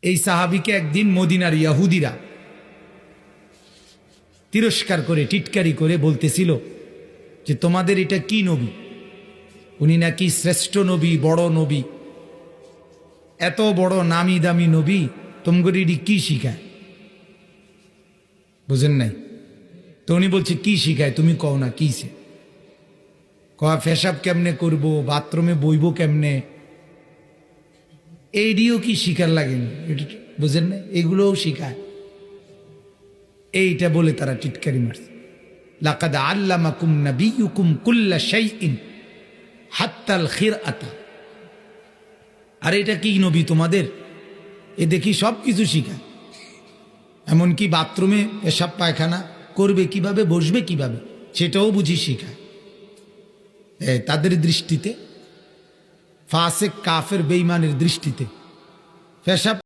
এই সাহাবীকে একদিন মদিনার ইহুদিরা তিরস্কার করে টিটকারি করে বলতেছিল যে তোমাদের এটা কি নবী, উনি নাকি শ্রেষ্ঠ নবী, বড় নবী, এত বড় নামি দামি নবী, তোমাদের এটি কি শিখায়? বুঝেন নাই? তো উনি বলছে কি শিখায় তুমি কও না কি সে কয়া পেশাব কেমনে করব, বাথরুমে বইব কেমনে, এইডিও কি শিখার লাগেনি? বুঝেন না? এগুলোও শিখায়। এইটা বলে তারা টিটকারি মারছে। লাকাদ আল্লামাকুম নাবিয়্যুকুম কুল্লা শাইইন হাত্তাল খিরআতা। আর এটা কি নবী তোমাদের? এ দেখি সব কিছু শিখায়, এমনকি বাথরুমে পেশাব পায়খানা করবে কিভাবে, বসবে কিভাবে, সেটাও বুঝি শিখায়। তাদের দৃষ্টিতে, ফাসেক কাফের বেঈমানের দৃষ্টিতে পেশাব